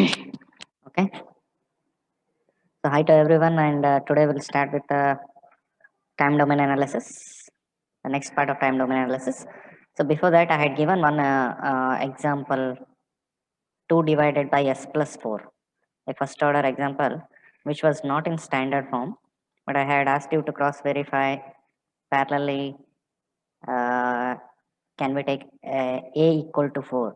Okay. So hi to everyone, and today we'll start with the time domain analysis, the next part of time domain analysis. So before that, I had given one example: 2 divided by s plus 4, a first order example, which was not in standard form, but I had asked you to cross verify parallelly. Uh, can we take a equal to 4?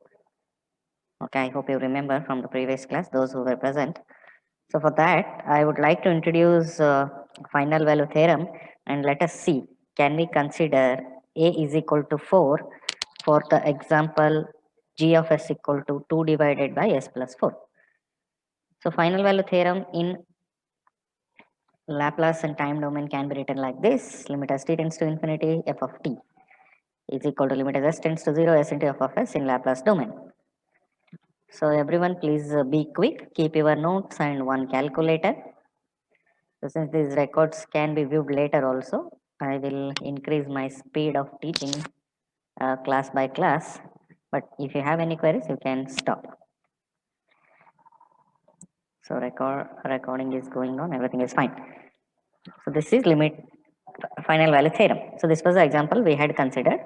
Okay, I hope you remember from the previous class, those who were present. So for that, I would like to introduce final value theorem, and let us see, can we consider a is equal to 4 for the example g of s equal to 2 divided by s plus 4. So final value theorem in Laplace and time domain can be written like this: limit as t tends to infinity f of t is equal to limit as s tends to 0 s into f of s in Laplace domain. So everyone please be quick, keep your notes and one calculator. So since these records can be viewed later also, I will increase my speed of teaching class by class. But if you have any queries, you can stop. So recording is going on, everything is fine. So this is limit final value theorem. So this was the example we had considered,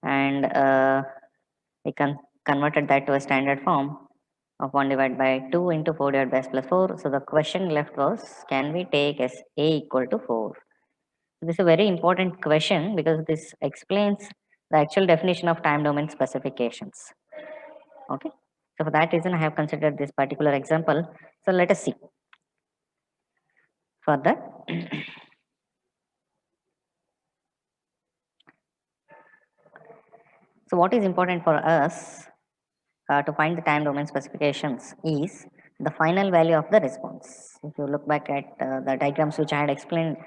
and we converted that to a standard form of 1 divided by 2 into 4 divided by s plus 4. So the question left was, can we take as a equal to 4? This is a very important question because this explains the actual definition of time domain specifications. Okay. So for that reason, I have considered this particular example. So let us see further. So what is important for us to find the time domain specifications is the final value of the response. If you look back at the diagrams which I had explained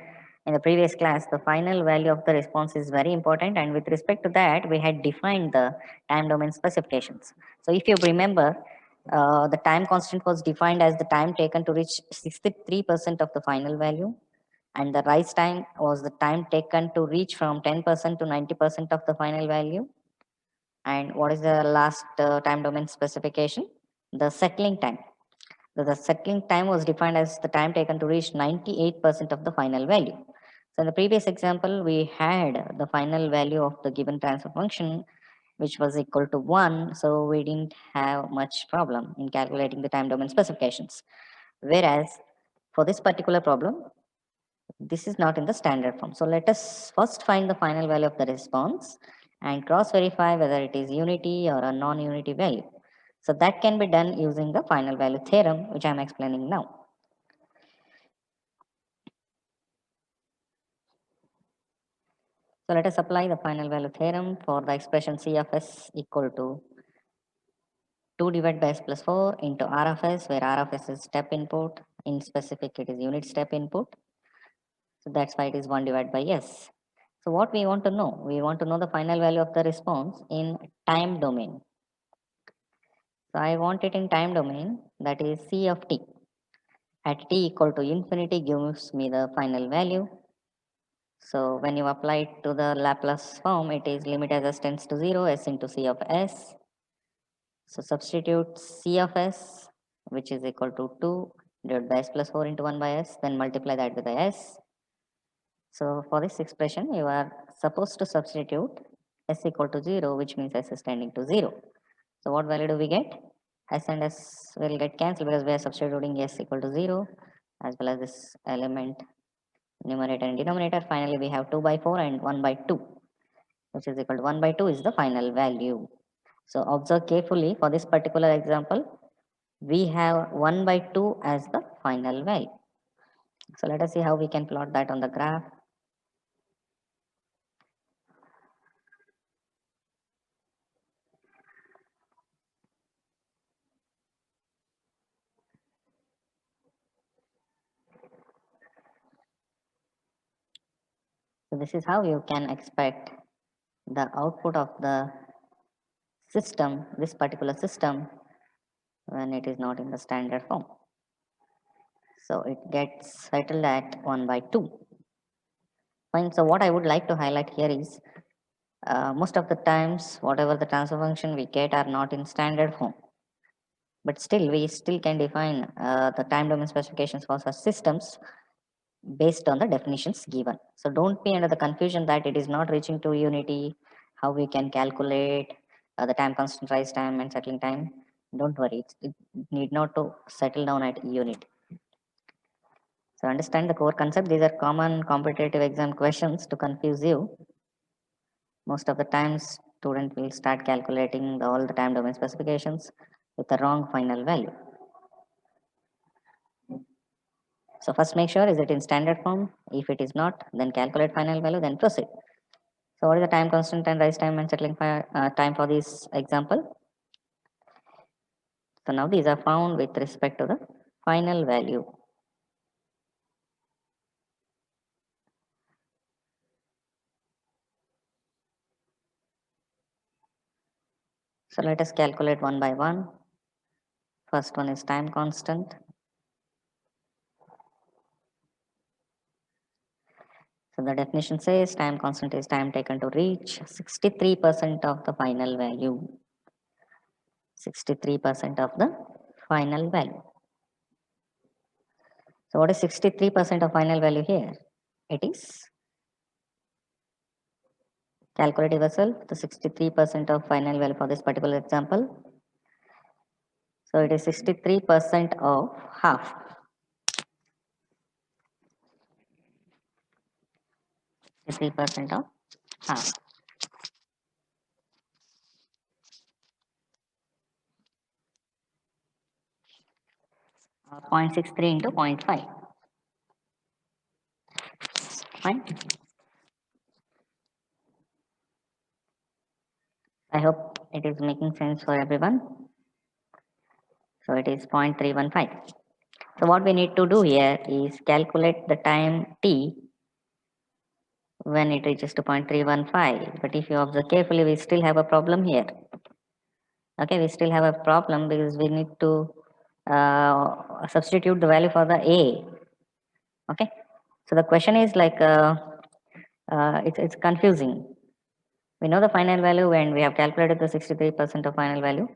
in the previous class, the final value of the response is very important, and with respect to that, we had defined the time domain specifications. So if you remember, the time constant was defined as the time taken to reach 63% of the final value, and the rise time was the time taken to reach from 10% to 90% of the final value. And what is the last time domain specification? The settling time. So the settling time was defined as the time taken to reach 98% of the final value. So in the previous example, we had the final value of the given transfer function, which was equal to 1. So we didn't have much problem in calculating the time domain specifications. Whereas for this particular problem, this is not in the standard form. So let us first find the final value of the response and cross verify whether it is unity or a non-unity value. So that can be done using the final value theorem, which I am explaining now. So let us apply the final value theorem for the expression C of S equal to 2 divided by S plus 4 into R of S, where R of S is step input. In specific, it is unit step input. So that's why it is 1 divided by S. So what we want to know? We want to know the final value of the response in time domain. So I want it in time domain, that is C of t. At t equal to infinity gives me the final value. So when you apply it to the Laplace form, it is limit as s tends to 0, s into C of s. So substitute C of s, which is equal to 2 divided by s plus 4 into 1 by s, then multiply that with the s. So for this expression, you are supposed to substitute s equal to 0, which means s is tending to 0. So what value do we get? S and S will get cancelled because we are substituting S equal to 0, as well as this element numerator and denominator. Finally, we have 2 by 4 and 1 by 2, which is equal to 1 by 2 is the final value. So observe carefully for this particular example, we have 1 by 2 as the final value. So let us see how we can plot that on the graph. So this is how you can expect the output of the system, this particular system, when it is not in the standard form. So it gets settled at 1 by 2. Fine. So what I would like to highlight here is most of the times, whatever the transfer function we get are not in standard form. but still we still can define the time domain specifications for such systems based on the definitions given. So don't be under the confusion that it is not reaching to unity, how we can calculate the time constant, rise time and settling time. Don't worry, it need not to settle down at unit. So understand the core concept. These are common competitive exam questions to confuse you. Most of the times student will start calculating all the time domain specifications with the wrong final value. So first make sure is it in standard form. If it is not, then calculate final value, then proceed. So what is the time constant and rise time and settling time for this example? So now these are found with respect to the final value. So let us calculate one by one. First one is time constant. So the definition says time constant is time taken to reach 63% of the final value. 63% of the final value. So what is 63% of final value here? It is, calculate yourself the 63% of final value for this particular example. So it is 63% of half. 63% of half. 0.63 into 0.5. Fine. I hope it is making sense for everyone. So it is 0.315. So what we need to do here is calculate the time t when it reaches to 0.315. But if you observe carefully, we still have a problem here. Okay, we still have a problem because we need to substitute the value for the a. Okay, so the question is like it's confusing. We know the final value and we have calculated the 63% of final value,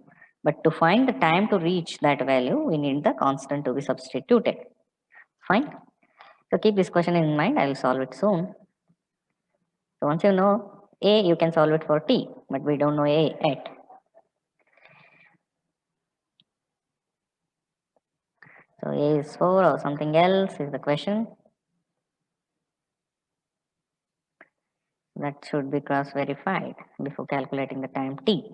but to find the time to reach that value, we need the constant to be substituted. Fine. So keep this question in mind. I will solve it soon. So once you know a, you can solve it for t, but we don't know a yet. So a is 4 or something else is the question. That should be cross verified before calculating the time t.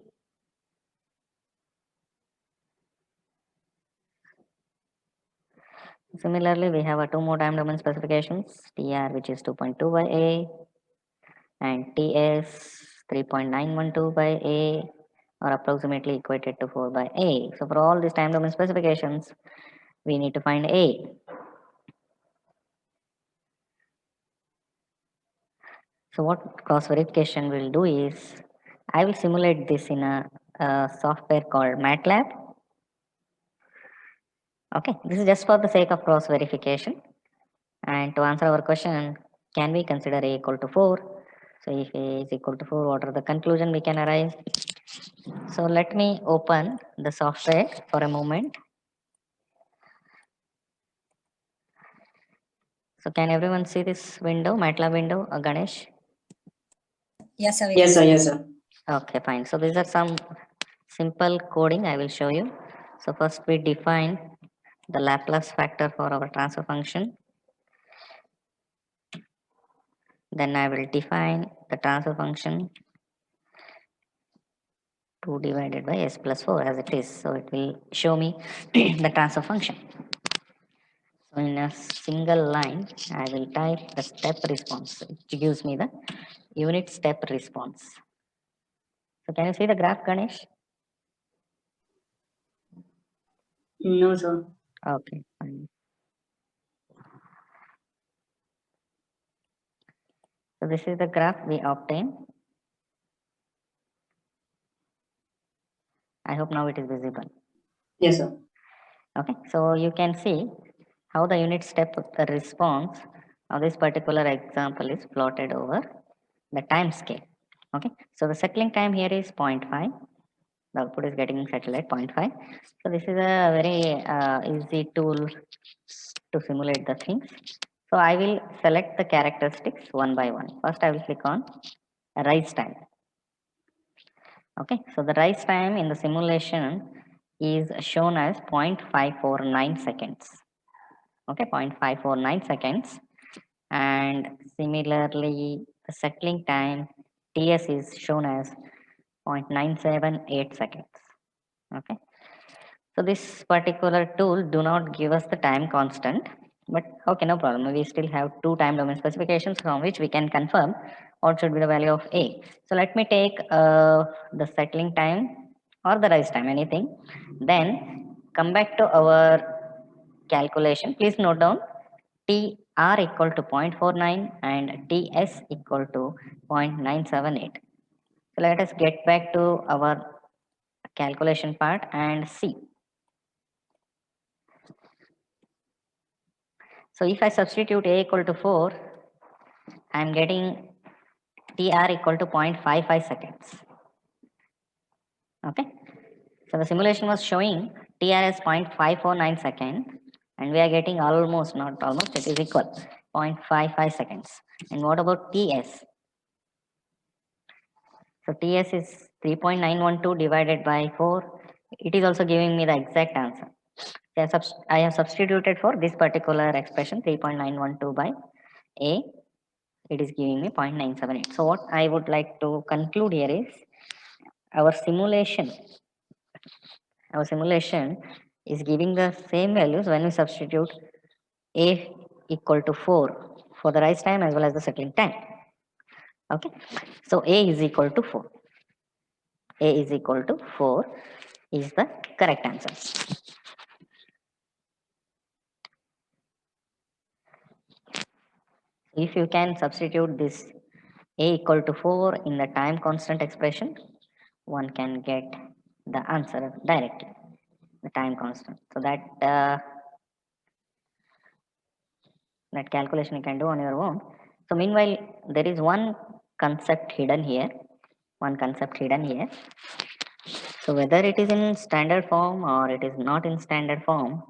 Similarly, we have a two more time domain specifications, tr which is 2.2 by a and ts 3.912 by a or approximately equated to 4 by a. So for all these time domain specifications, we need to find a. So what cross verification will do is, I will simulate this in a software called MATLAB. Okay, this is just for the sake of cross verification. And to answer our question, can we consider a equal to 4? So if a is equal to 4, what are the conclusion we can arrive? So let me open the software for a moment. So can everyone see this window, MATLAB window, Ganesh? Yes, sir. Yes, sir. Yes, sir. Okay, fine. So these are some simple coding I will show you. So first we define the Laplace factor for our transfer function. Then I will define the transfer function 2 divided by s plus 4 as it is. So it will show me the transfer function. So in a single line, I will type the step response. It gives me the unit step response. So can you see the graph, Ganesh? No, sir. Okay, fine. So this is the graph we obtain. I hope now it is visible. Yes, sir. Okay, so you can see how the unit step response of this particular example is plotted over the time scale. Okay, so the settling time here is 0.5 The output is getting settled at 0.5. So this is a very easy tool to simulate the things. So I will select the characteristics one by one. First I will click on rise time. Okay, so the rise time in the simulation is shown as 0.549 seconds. Okay, 0.549 seconds. And similarly, the settling time TS is shown as 0.978 seconds. Okay, so this particular tool do not give us the time constant, but okay, no problem. We still have two time domain specifications from which we can confirm what should be the value of A. So let me take the settling time or the rise time, anything. Then come back to our calculation. Please note down TR equal to 0.49 and TS equal to 0.978. So let us get back to our calculation part and see. So if I substitute A equal to 4, I am getting TR equal to 0.55 seconds. Okay. So the simulation was showing TR as 0.549 seconds and we are getting almost, not almost, it is equal 0.55 seconds. And what about TS? So TS is 3.912 divided by 4. It is also giving me the exact answer. I have substituted for this particular expression 3.912 by A. It is giving me 0.978. So what I would like to conclude here is our simulation is giving the same values when we substitute A equal to 4 for the rise time as well as the settling time. Okay, so A is equal to 4. A is equal to 4 is the correct answer. If you can substitute this A equal to 4 in the time constant expression, one can get the answer directly, the time constant. So that calculation you can do on your own. So meanwhile, there is one concept hidden here. So whether it is in standard form or it is not in standard form,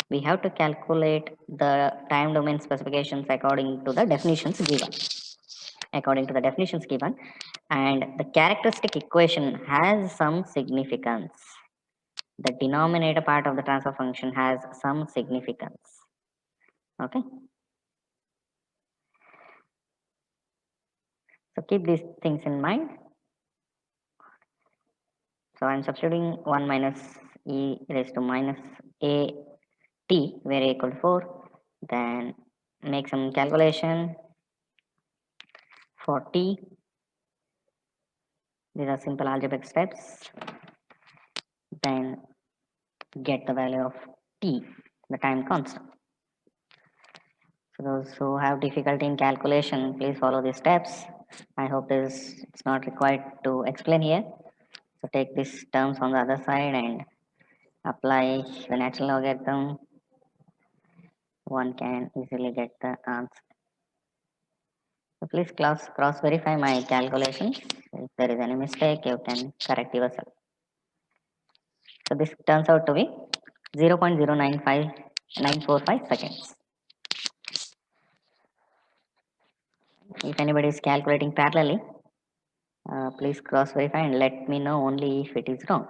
we have to calculate the time domain specifications according to the definitions given. And the characteristic equation has some significance. The denominator part of the transfer function has some significance. Okay. So keep these things in mind. So I'm substituting 1 minus e raised to minus a t where a equal to 4. Then make some calculation for t. These are simple algebraic steps. Then get the value of t, the time constant. So those who have difficulty in calculation, please follow these steps. I hope it's not required to explain here. So take these terms on the other side and apply the natural logarithm. One can easily get the answer. So please cross verify my calculations. If there is any mistake, you can correct yourself. So this turns out to be 0.095945 seconds. If anybody is calculating parallelly, please cross verify and let me know only if it is wrong.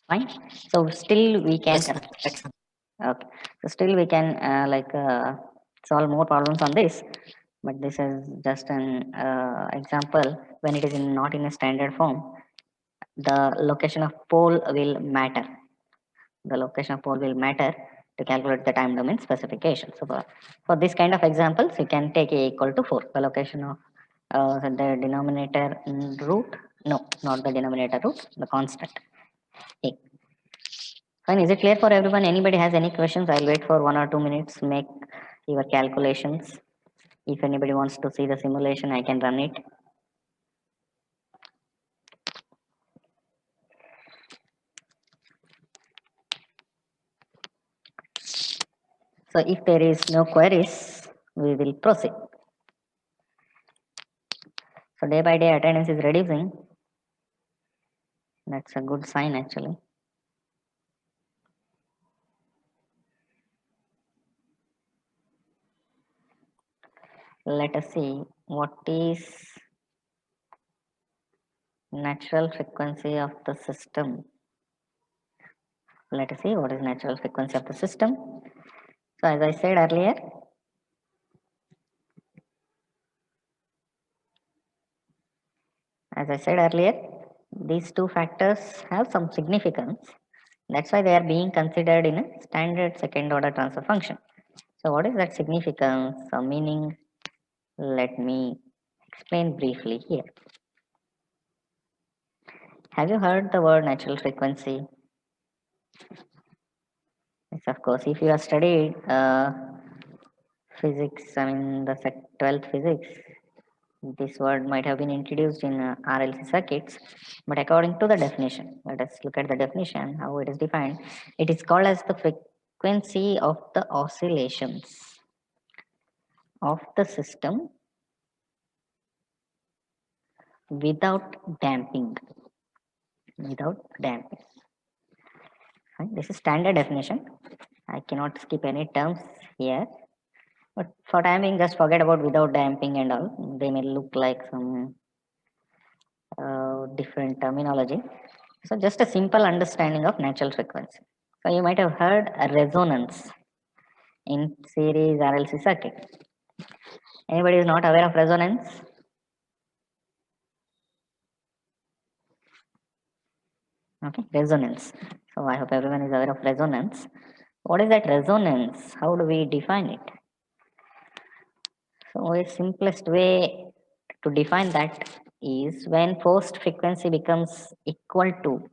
Fine. So still we can. Yes, Okay. So still we can solve more problems on this, but this is just an example. When it is not in a standard form, the location of pole will matter. The location of pole will matter to calculate the time domain specification. So for this kind of examples, you can take A equal to 4. The location of the denominator root, no, not the denominator root, the constant A. Fine, is it clear for everyone? Anybody has any questions? I'll wait for 1 or 2 minutes, make your calculations. If anybody wants to see the simulation, I can run it. So if there is no queries, we will proceed. So day by day attendance is reducing. That's a good sign actually. Let us see what is natural frequency of the system. Let us see what is natural frequency of the system. So as I said earlier, these two factors have some significance. That's why they are being considered in a standard second order transfer function. So what is that significance or meaning? Let me explain briefly here. Have you heard the word natural frequency? Yes, of course. If you have studied physics, I mean the 12th physics, this word might have been introduced in RLC circuits, but according to the definition, let us look at the definition, how it is defined. It is called as the frequency of the oscillations of the system without damping. Without damping. Fine. This is standard definition. I cannot skip any terms here. But for time being, just forget about without damping and all. They may look like some different terminology. So just a simple understanding of natural frequency. So you might have heard a resonance in series RLC circuit. Anybody is not aware of resonance? Okay, resonance. So I hope everyone is aware of resonance. What is that resonance? How do we define it? So a simplest way to define that is when forced frequency becomes equal to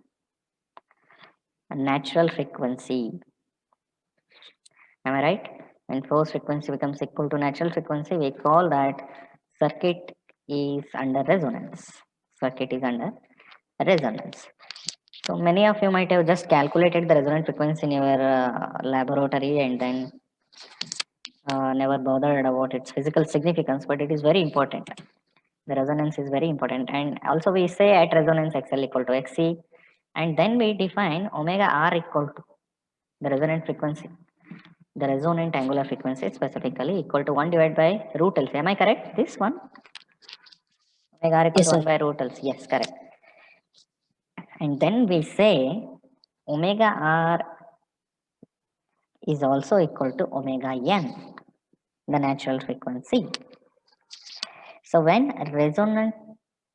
a natural frequency. Am I right? When force frequency becomes equal to natural frequency, we call that circuit is under resonance. Circuit is under resonance. So many of you might have just calculated the resonant frequency in your laboratory and then never bothered about its physical significance, but it is very important. The resonance is very important. And also we say at resonance XL equal to XC, and then we define omega R equal to the resonant frequency. The resonant angular frequency is specifically equal to 1 divided by root LC. Am I correct? This one? Omega R equal Yes, to sir. 1 by root LC. Yes, correct. And then we say omega R is also equal to omega n, the natural frequency. So when resonant,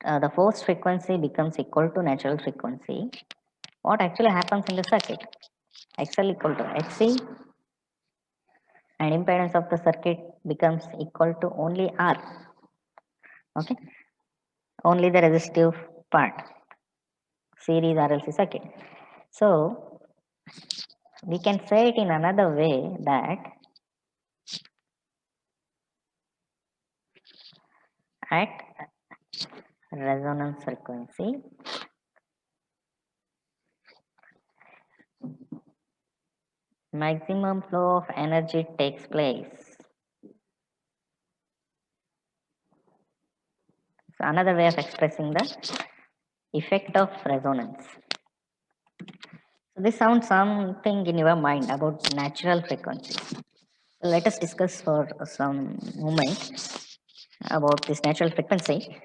the forced frequency becomes equal to natural frequency, what actually happens in the circuit? XL equal to XC and impedance of the circuit becomes equal to only R. Okay, only the resistive part, series RLC circuit. So we can say it in another way that at resonance frequency, maximum flow of energy takes place. So another way of expressing the effect of resonance. So this sounds something in your mind about natural frequency. So let us discuss for some moment about this natural frequency.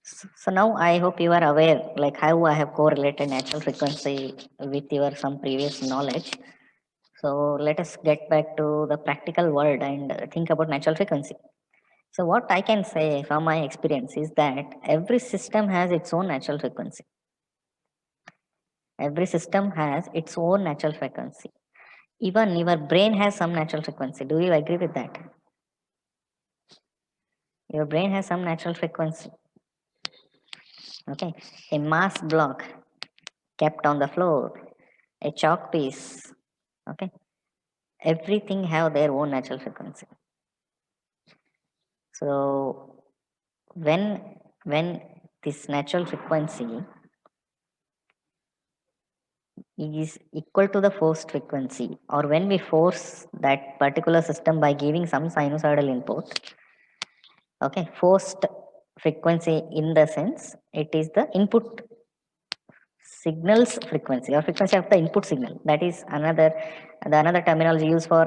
So now I hope you are aware like how I have correlated natural frequency with your some previous knowledge. So let us get back to the practical world and think about natural frequency. So what I can say from my experience is that every system has its own natural frequency. Every system has its own natural frequency. Even your brain has some natural frequency. Do you agree with that? Your brain has some natural frequency. Okay. A mass block kept on the floor, a chalk piece. Okay. Everything have their own natural frequency. So when this natural frequency is equal to the forced frequency, or when we force that particular system by giving some sinusoidal input, okay, forced frequency in the sense it is the input signal's frequency or frequency of the input signal. That is another terminology used for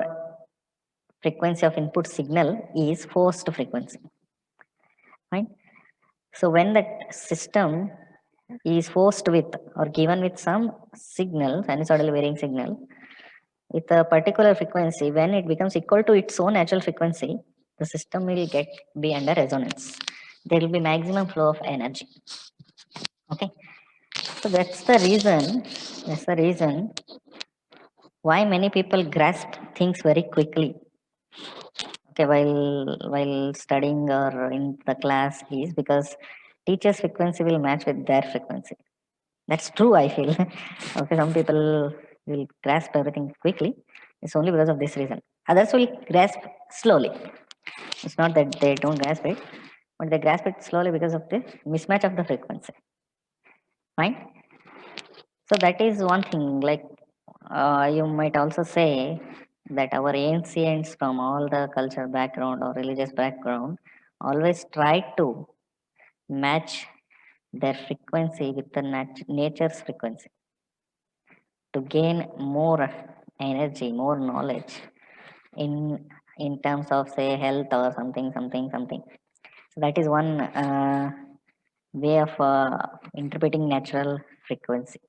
frequency of input signal is forced frequency. Fine. So when that system is forced with or given with some signal, sinusoidal varying signal, with a particular frequency, when it becomes equal to its own natural frequency, the system will be under resonance. There will be maximum flow of energy. Okay. So that's the reason why many people grasp things very quickly. Okay, while studying or in the class is because teacher's frequency will match with their frequency. That's true, I feel. Okay, some people will grasp everything quickly. It's only because of this reason. Others will grasp slowly. It's not that they don't grasp it, but they grasp it slowly because of the mismatch of the frequency. Fine. So that is one thing. Like you might also say that our ancients from all the culture background or religious background always tried to match their frequency with the nature's frequency to gain more energy, more knowledge in in terms of say health or something. So that is one way of interpreting natural frequency.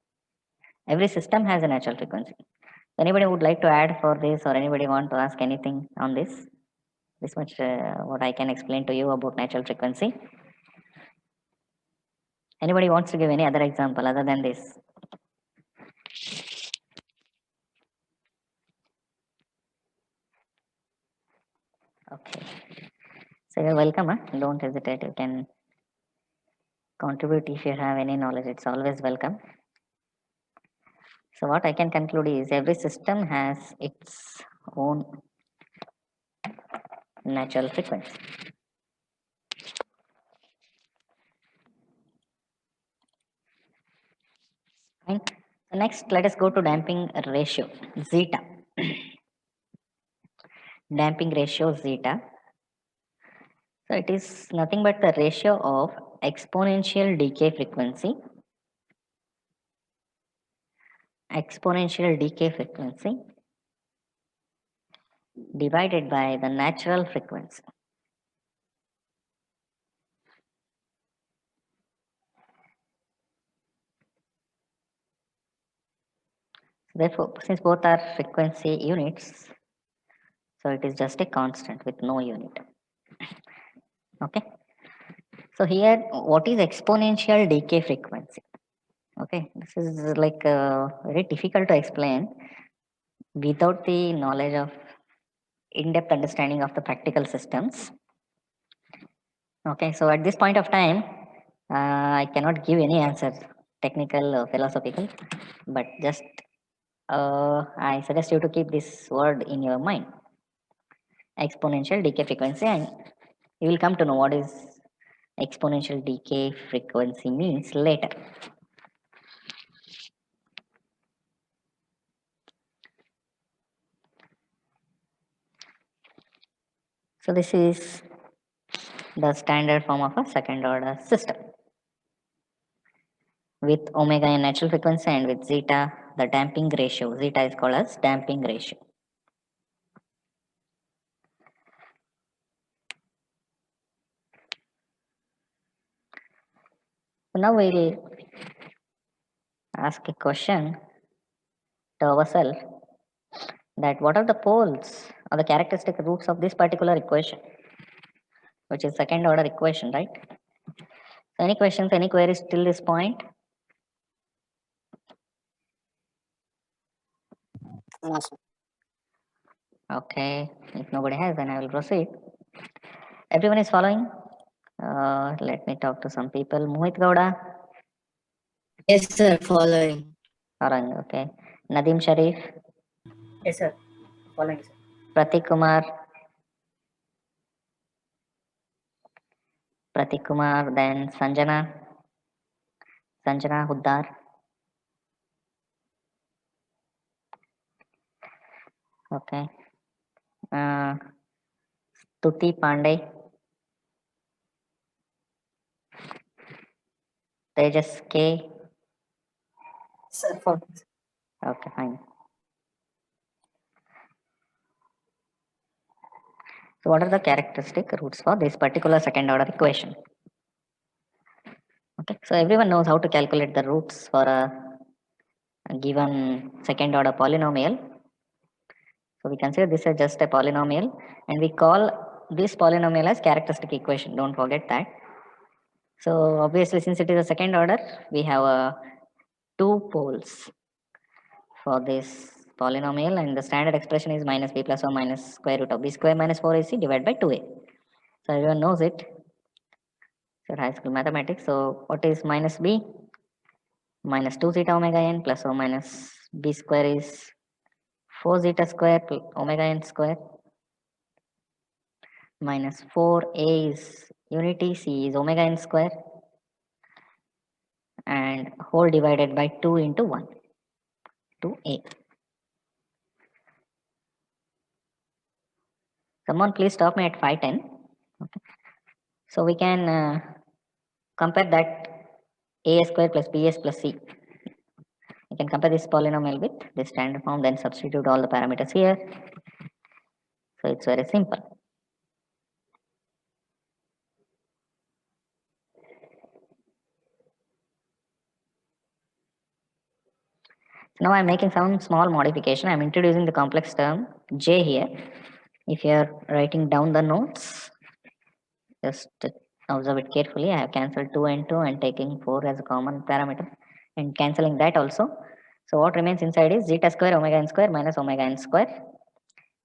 Every system has a natural frequency. Anybody would like to add for this, or anybody want to ask anything on this? This much what I can explain to you about natural frequency. Anybody wants to give any other example other than this? Okay. So you're welcome. Huh? Don't hesitate. You can contribute if you have any knowledge. It's always welcome. So what I can conclude is every system has its own natural frequency. Fine. So next, let us go to damping ratio, zeta. Damping ratio, zeta. So it is nothing but the ratio of exponential decay frequency divided by the natural frequency. Therefore, since both are frequency units, so it is just a constant with no unit. Okay. So here, what is exponential decay frequency? Okay, this is like very difficult to explain without the knowledge of in-depth understanding of the practical systems. Okay, so at this point of time, I cannot give any answer, technical or philosophical, but just I suggest you to keep this word in your mind, exponential decay frequency, and you will come to know what is exponential decay frequency means later. So this is the standard form of a second order system. With omega in natural frequency and with zeta, the damping ratio. Zeta is called as damping ratio. So now we'll ask a question to ourselves that what are the poles or the characteristic roots of this particular equation, which is second order equation, right? So any questions, any queries till this point? Okay, if nobody has, then I will proceed. Everyone is following? Let me talk to some people. Mohit Gowda, Yes, sir, following. following, okay. Nadim Sharif, Yes, sir. Following, sir. Pratik Kumar, then Sanjana Huddar. Okay. Tuti Pandey, Tejas K, Sir, following. Okay, fine. So what are the characteristic roots for this particular second order equation? Okay, so everyone knows how to calculate the roots for a given second order polynomial. So we consider this as just a polynomial and we call this polynomial as characteristic equation. Don't forget that. So obviously since it is a second order, we have two poles for this polynomial and the standard expression is minus b plus or minus square root of b square minus 4ac divided by 2a. So everyone knows it. So high school mathematics. So what is minus b? Minus 2 zeta omega n plus or minus b square is 4 zeta square plus omega n square minus 4a is unity c is omega n square and whole divided by 2 into 1 2a. Someone please stop me at 510. Okay. So we can compare that a square plus bs plus c. You can compare this polynomial with the standard form, then substitute all the parameters here. So it's very simple. Now I'm making some small modification. I'm introducing the complex term j here. If you are writing down the notes, just observe it carefully. I have cancelled 2 and 2 and taking 4 as a common parameter and cancelling that also. So what remains inside is zeta square omega n square minus omega n square.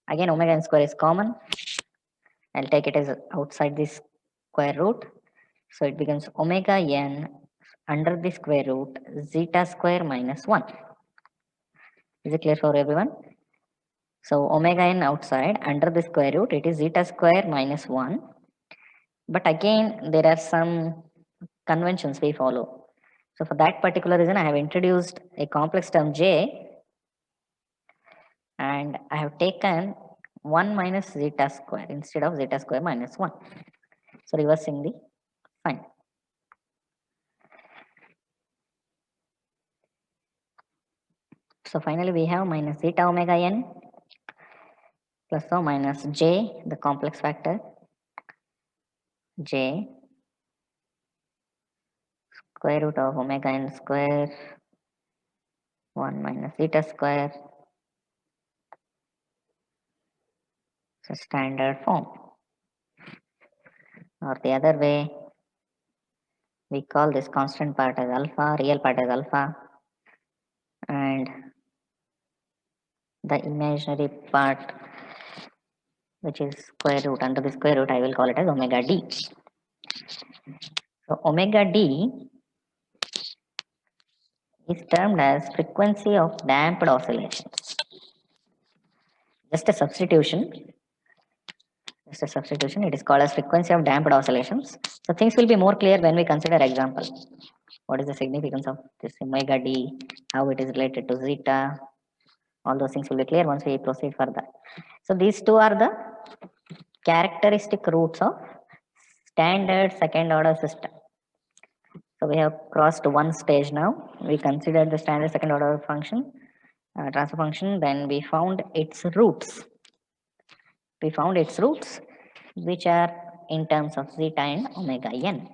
Again omega n square is common. I'll take it as outside this square root. So it becomes omega n under the square root zeta square minus 1. Is it clear for everyone? So omega n outside under the square root, it is zeta square minus 1. But again, there are some conventions we follow. So for that particular reason, I have introduced a complex term j and I have taken 1 minus zeta square instead of zeta square minus 1. So reversing the sign. So finally we have minus zeta omega n plus or minus j, the complex factor j square root of omega n square 1 minus zeta square. So standard form. Or the other way, we call this constant part as alpha, real part as alpha, and the imaginary part, which is square root, under the square root, I will call it as omega d. So omega d is termed as frequency of damped oscillations. Just a substitution. It is called as frequency of damped oscillations. So things will be more clear when we consider example. What is the significance of this omega d, how it is related to zeta, all those things will be clear once we proceed further. So these two are the characteristic roots of standard second order system. So we have crossed one stage now. We considered the standard second order function, transfer function, then we found its roots. Which are in terms of zeta and omega n.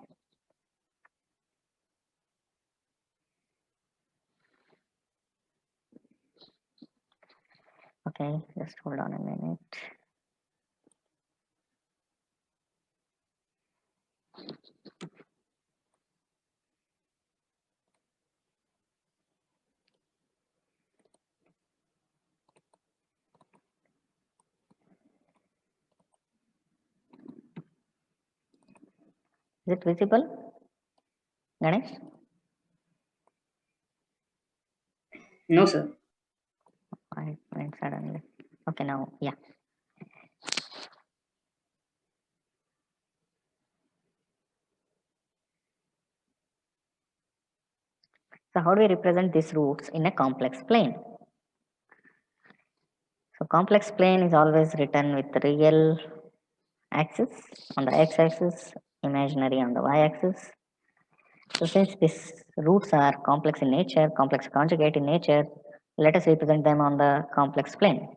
Okay, just hold on a minute. Is it visible, Ganesh? No, sir. I went suddenly. Okay, now, yeah. So how do we represent these roots in a complex plane? So complex plane is always written with real axis on the x-axis, imaginary on the y-axis. So since these roots are complex in nature, complex conjugate in nature, let us represent them on the complex plane.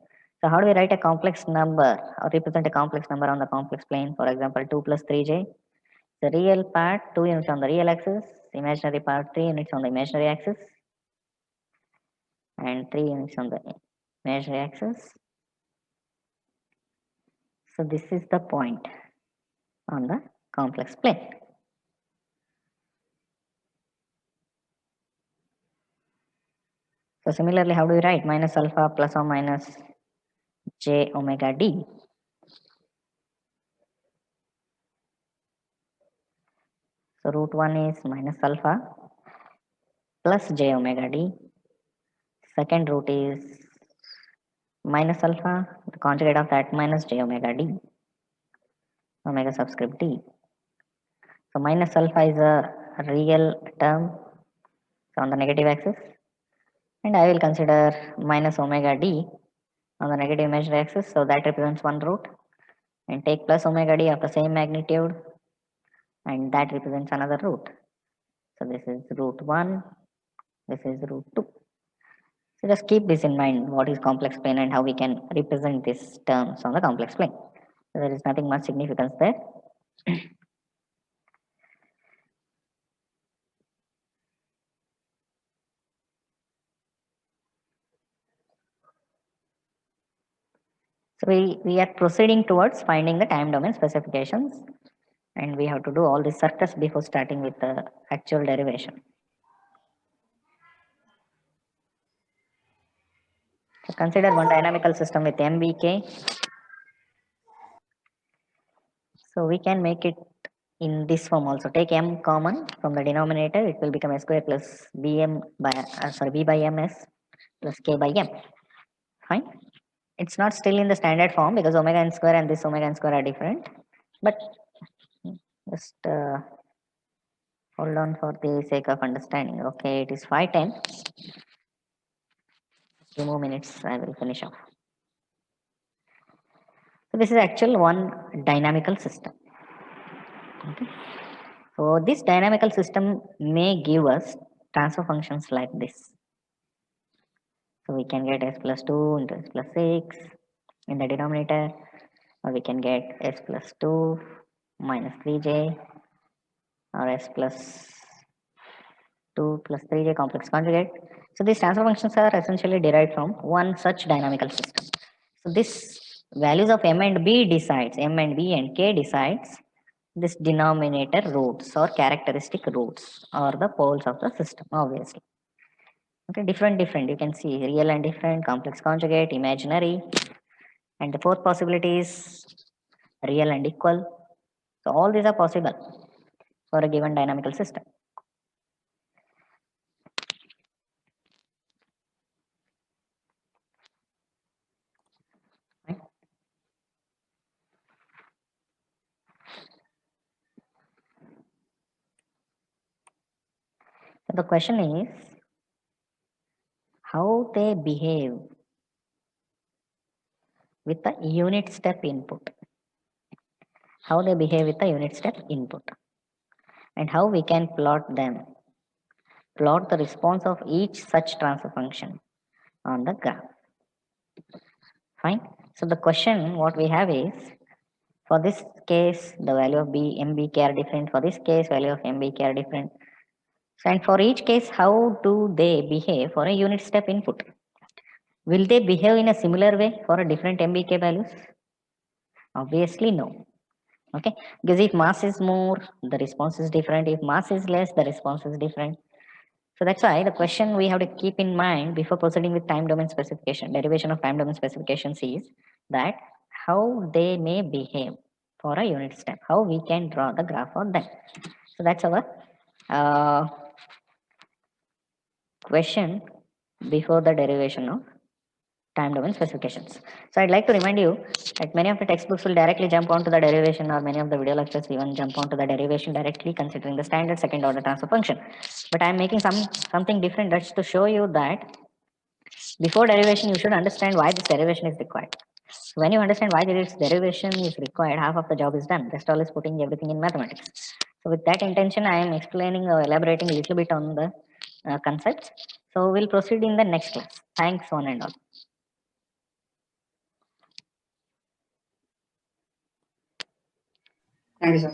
So how do we write a complex number or represent a complex number on the complex plane? For example, 2 plus 3j. The real part 2 units on the real axis, imaginary part 3 units on the imaginary axis, and 3 units on the imaginary axis. So this is the point on the complex plane. So similarly, how do we write minus alpha plus or minus j omega d? So root 1 is minus alpha plus j omega d. Second root is minus alpha, the conjugate of that minus j omega d, omega subscript d. So minus alpha is a real term, so on the negative axis, and I will consider minus omega d on the negative imaginary axis, so that represents one root, and take plus omega d of the same magnitude, and that represents another root. So this is root 1, this is root 2. So just keep this in mind, what is complex plane and how we can represent these terms on the complex plane. So there is nothing much significance there. So we are proceeding towards finding the time domain specifications, and we have to do all this circus before starting with the actual derivation. So consider one dynamical system with MBK. So we can make it in this form also. Take m common from the denominator, it will become s square plus bm by b by ms plus k by m. Fine. It's not still in the standard form because omega n square and this omega n square are different. But just hold on for the sake of understanding. Okay, it is 5:10. 2 more minutes, I will finish off. So this is actual one dynamical system. Okay. So this dynamical system may give us transfer functions like this. So we can get s plus 2 into s plus 6 in the denominator, or we can get s plus 2 minus 3j, or s plus 2 plus 3j complex conjugate. So these transfer functions are essentially derived from one such dynamical system. So this values of m and b decides, m and b and k decides this denominator roots or characteristic roots or the poles of the system, obviously. Okay, different, you can see real and different, complex conjugate, imaginary, and the fourth possibility is real and equal. So all these are possible for a given dynamical system. Right? So the question is how they behave with the unit step input. How they behave with the unit step input. And how we can plot them. Plot the response of each such transfer function on the graph. Fine. So the question what we have is, for this case, the value of mbk are different. For this case, value of mbk are different. So, and for each case, how do they behave for a unit step input? Will they behave in a similar way for a different mbk values? Obviously, no. Okay, because if mass is more, the response is different. If mass is less, the response is different. So that's why the question we have to keep in mind before proceeding with time domain specification, derivation of time domain specifications is that how they may behave for a unit step, how we can draw the graph for them. So that's our question before the derivation of time domain specifications. So I'd like to remind you that many of the textbooks will directly jump onto the derivation, or many of the video lectures even jump onto the derivation directly considering the standard second order transfer function. But I'm making something different just to show you that before derivation you should understand why this derivation is required. So when you understand why this derivation is required, half of the job is done. Rest all is putting everything in mathematics. So with that intention, I am explaining or elaborating a little bit on the concepts. So we'll proceed in the next class. Thanks one and all. Thank you, sir.